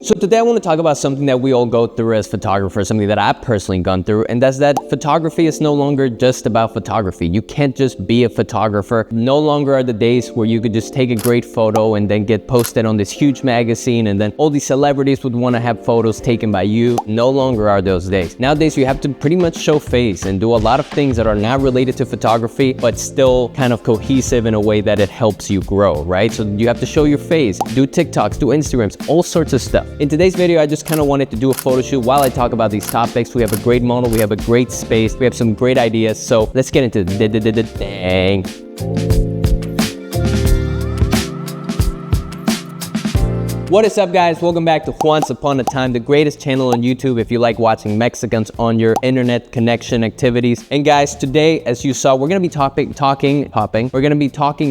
So today I want to talk about something that we all go through as photographers, something that I've personally gone through, and that's that photography is no longer just about photography. You can't just be a photographer. No longer are the days where you could just take a great photo and then get posted on this huge magazine and then all these celebrities would want to have photos taken by you. No longer are those days. Nowadays you have to pretty much show face and do a lot of things that are not related to photography, but still kind of cohesive in a way that it helps you grow, right? So you have to show your face, do TikToks, do Instagrams, all sorts of stuff. In today's video, I just kind of wanted to do a photo shoot while I talk about these topics. We have a great model, we have a great space, we have some great ideas. So let's get into the thing. What is up, guys? Welcome back to Once Upon a Time, the greatest channel on YouTube if you like watching Mexicans on your internet connection activities. And guys, today, as you saw, we're gonna be talking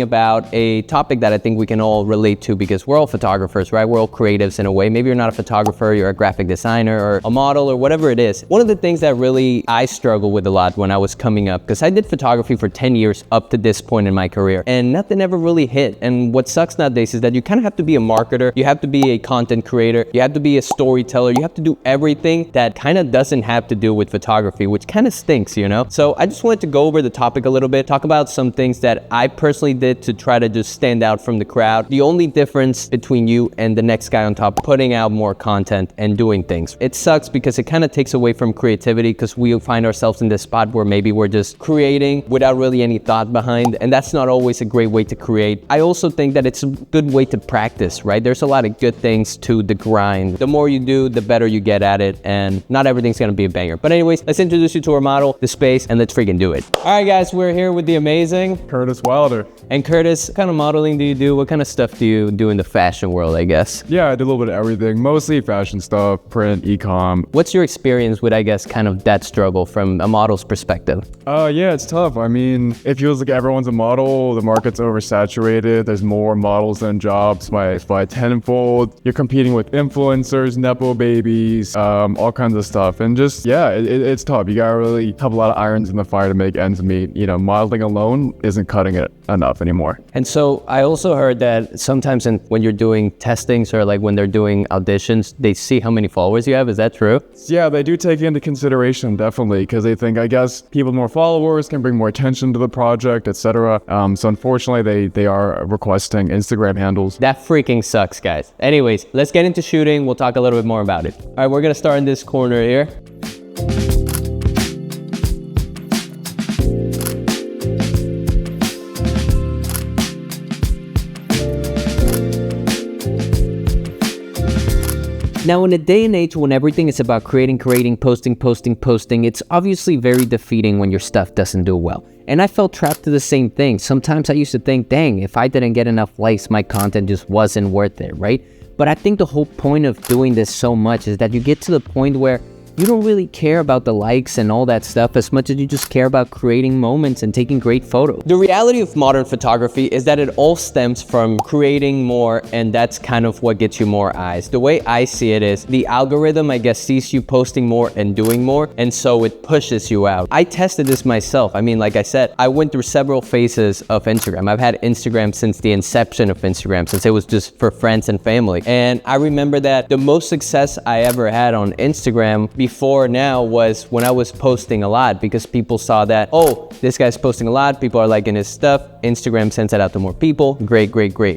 about a topic that I think we can all relate to because we're all photographers, right? We're all creatives in a way. Maybe you're not a photographer, you're a graphic designer or a model or whatever it is. One of the things that really I struggled with a lot when I was coming up, because I did photography for 10 years up to this point in my career, and nothing ever really hit. And what sucks nowadays is that you kind of have to be a marketer, you have to be a content creator, you have to be a storyteller, you have to do everything that kind of doesn't have to do with photography, which kind of stinks, you know? So I just wanted to go over the topic a little bit, talk about some things that I personally did to try to just stand out from the crowd. The only difference between you and the next guy on top, putting out more content and doing things. It sucks because it kind of takes away from creativity because we find ourselves in this spot where maybe we're just creating without really any thought behind, and that's not always a great way to create. I also think that it's a good way to practice, right? There's a lot of good things to the grind. The more you do, the better you get at it, and not everything's gonna be a banger. But anyways, let's introduce you to our model, the space, and let's freaking do it. All right, guys, we're here with the amazing Curtis Wilder. And Curtis, what kind of modeling do you do? What kind of stuff do you do in the fashion world, I guess? Yeah, I do a little bit of everything, mostly fashion stuff, print, e-com. What's your experience with, I guess, kind of that struggle from a model's perspective? Yeah, it's tough. I mean, it feels like everyone's a model, the market's oversaturated, there's more models than jobs by tenfold. You're competing with influencers, nepo babies, all kinds of stuff. And just, yeah, it's tough. You gotta really have a lot of irons in the fire to make ends meet. You know, modeling alone isn't cutting it enough anymore. And so I also heard that sometimes when you're doing testings or like when they're doing auditions, they see how many followers you have. Is that true? Yeah, they do take it into consideration, definitely, because they think, I guess, people with more followers can bring more attention to the project, etc. So unfortunately, they are requesting Instagram handles. That freaking sucks, guys. Anyways, let's get into shooting. We'll talk a little bit more about it. All right, we're gonna start in this corner here. Now, in a day and age when everything is about creating, posting, it's obviously very defeating when your stuff doesn't do well. And I felt trapped to the same thing. Sometimes I used to think, dang, if I didn't get enough likes, my content just wasn't worth it, right? But I think the whole point of doing this so much is that you get to the point where you don't really care about the likes and all that stuff as much as you just care about creating moments and taking great photos. The reality of modern photography is that it all stems from creating more, and that's kind of what gets you more eyes. The way I see it is the algorithm, I guess, sees you posting more and doing more, and so it pushes you out. I tested this myself. I mean, like I said, I went through several phases of Instagram. I've had Instagram since the inception of Instagram, since it was just for friends and family. And I remember that the most success I ever had on Instagram before now was when I was posting a lot, because people saw that, oh, this guy's posting a lot, people are liking his stuff, Instagram sends it out to more people, great.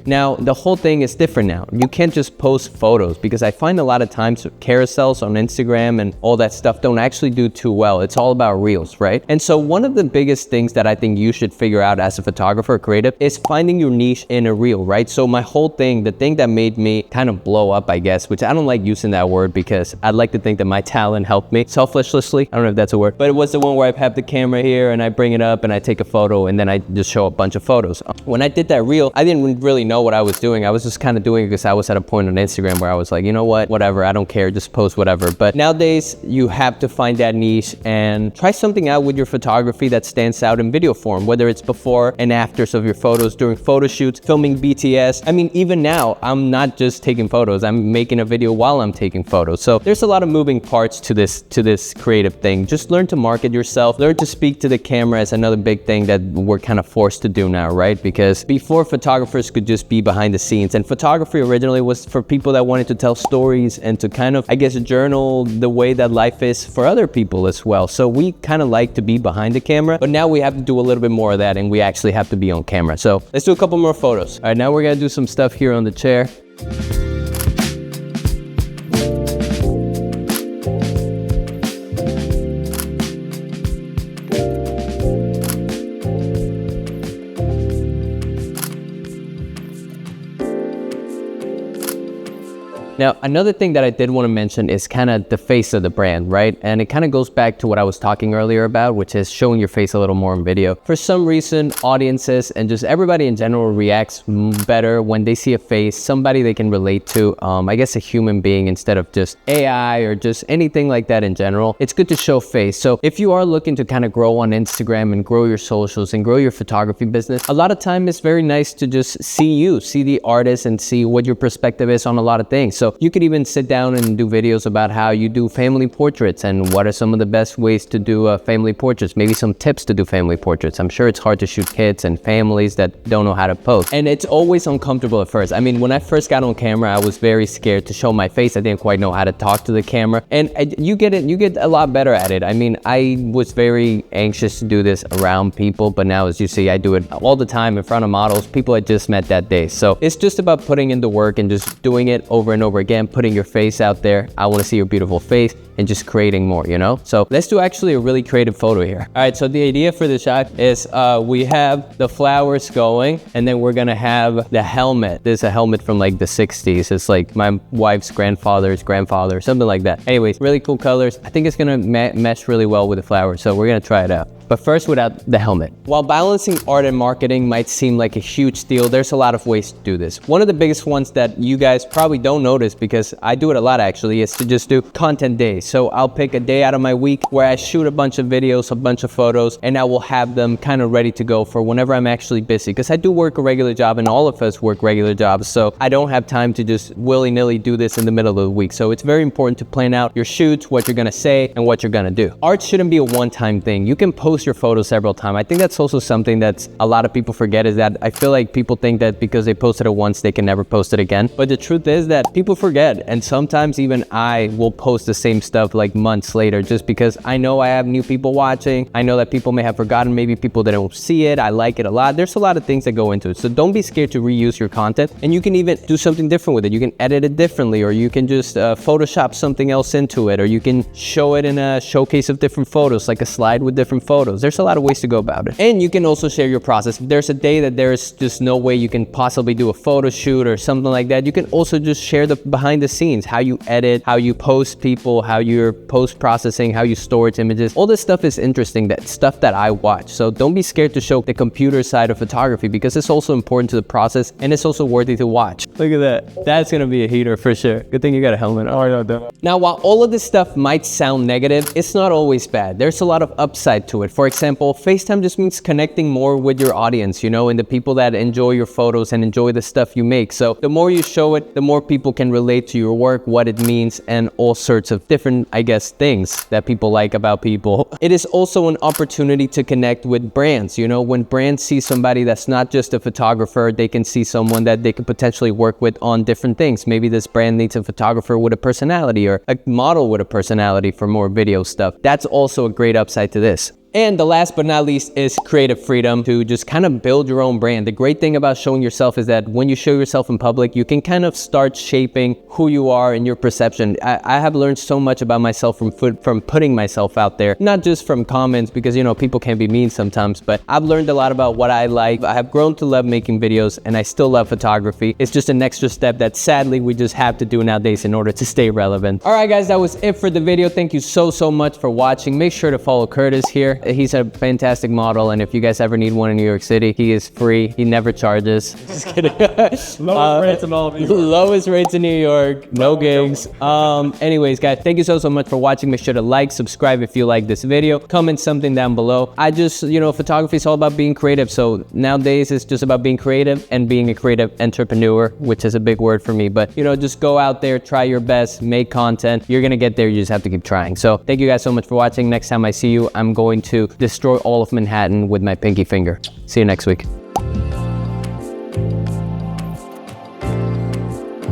Now, the whole thing is different now. You can't just post photos, because I find a lot of times carousels on Instagram and all that stuff don't actually do too well. It's all about reels, right? And so one of the biggest things that I think you should figure out as a photographer or creative is finding your niche in a reel, right? So my whole thing, the thing that made me kind of blow up, I guess, which I don't like using that word because I'd like to think that my talent helped me selfishly. I don't know if that's a word, but it was the one where I have the camera here and I bring it up and I take a photo and then I just show a bunch of photos. When I did that reel, I didn't really know what I was doing. I was just kind of doing it because I was at a point on Instagram where I was like, you know what, whatever, I don't care, just post whatever. But nowadays you have to find that niche and try something out with your photography that stands out in video form, whether it's before and afters of your photos, during photo shoots, filming BTS. I mean, even now, I'm not just taking photos, I'm making a video while I'm taking photos. So there's a lot of moving parts to to this creative thing. Just learn to market yourself, learn to speak to the camera is another big thing that we're kind of forced to do now, right? Because before, photographers could just be behind the scenes, and photography originally was for people that wanted to tell stories and to kind of, I guess, journal the way that life is for other people as well. So we kind of like to be behind the camera, but now we have to do a little bit more of that, and we actually have to be on camera. So let's do a couple more photos. All right, now we're gonna do some stuff here on the chair. Now, another thing that I did want to mention is kind of the face of the brand, right? And it kind of goes back to what I was talking earlier about, which is showing your face a little more in video. For some reason, audiences and just everybody in general reacts better when they see a face, somebody they can relate to, I guess a human being instead of just AI or just anything like that in general. It's good to show face. So if you are looking to kind of grow on Instagram and grow your socials and grow your photography business, a lot of time it's very nice to just see the artist and see what your perspective is on a lot of things. So you could even sit down and do videos about how you do family portraits and what are some of the best ways to do family portraits, maybe some tips to do family portraits. I'm sure it's hard to shoot kids and families that don't know how to pose. And it's always uncomfortable at first. I mean, when I first got on camera, I was very scared to show my face. I didn't quite know how to talk to the camera. And you get a lot better at it. I mean, I was very anxious to do this around people, but now as you see, I do it all the time in front of models, people I just met that day. So it's just about putting in the work and just doing it over and over again, putting your face out there. I want to see your beautiful face and just creating more, you know? So let's do actually a really creative photo here. All right, so the idea for the shot is we have the flowers going, and then we're gonna have the helmet. This is a helmet from like the 60s. It's like my wife's grandfather's grandfather, something like that. Anyways, really cool colors. I think it's gonna mesh really well with the flowers, so we're gonna try it out. But first, without the helmet. While balancing art and marketing might seem like a huge deal, there's a lot of ways to do this. One of the biggest ones that you guys probably don't notice, because I do it a lot actually, is to just do content days. So I'll pick a day out of my week where I shoot a bunch of videos, a bunch of photos, and I will have them kind of ready to go for whenever I'm actually busy. Because I do work a regular job, and all of us work regular jobs, so I don't have time to just willy-nilly do this in the middle of the week. So it's very important to plan out your shoots, what you're gonna say, and what you're gonna do. Art shouldn't be a one-time thing. You can post your photos several times. I think that's also something that a lot of people forget, is that I feel like people think that because they posted it once, they can never post it again. But the truth is that people forget, and sometimes even I will post the same stuff like months later, just because I know I have new people watching. I know that people may have forgotten, maybe people that don't see it. I like it a lot. There's a lot of things that go into it. So don't be scared to reuse your content, and you can even do something different with it. You can edit it differently, or you can just Photoshop something else into it, or you can show it in a showcase of different photos, like a slide with different photos. There's a lot of ways to go about it. And you can also share your process. If there's a day that there's just no way you can possibly do a photo shoot or something like that, you can also just share the behind the scenes, how you edit, how you post people, how you're post processing, how you storage images. All this stuff is interesting, that stuff that I watch. So don't be scared to show the computer side of photography, because it's also important to the process, and it's also worthy to watch. Look at that. That's gonna be a heater for sure. Good thing you got a helmet on. Oh yeah, definitely. Now, while all of this stuff might sound negative, it's not always bad. There's a lot of upside to it. For example, FaceTime just means connecting more with your audience, you know, and the people that enjoy your photos and enjoy the stuff you make. So the more you show it, the more people can relate to your work, what it means, and all sorts of different, I guess, things that people like about people. It is also an opportunity to connect with brands. You know, when brands see somebody that's not just a photographer, they can see someone that they could potentially work with on different things. Maybe this brand needs a photographer with a personality, or a model with a personality for more video stuff. That's also a great upside to this. And the last but not least is creative freedom to just kind of build your own brand. The great thing about showing yourself is that when you show yourself in public, you can kind of start shaping who you are and your perception. I have learned so much about myself from putting myself out there, not just from comments, because, you know, people can be mean sometimes, but I've learned a lot about what I like. I have grown to love making videos, and I still love photography. It's just an extra step that sadly we just have to do nowadays in order to stay relevant. All right, guys, that was it for the video. Thank you so much for watching. Make sure to follow Curtis here. He's a fantastic model, and if you guys ever need one in New York City, he is free. He never charges. Just kidding. Lowest rates in all of New York. Lowest rates in New York. No gigs. Anyways, guys, thank you so much for watching. Make sure to like, subscribe if you like this video. Comment something down below. I just, photography is all about being creative. So nowadays it's just about being creative and being a creative entrepreneur, which is a big word for me. But, just go out there, try your best, make content. You're going to get there. You just have to keep trying. So thank you guys so much for watching. Next time I see you, I'm going to destroy all of Manhattan with my pinky finger. See you next week.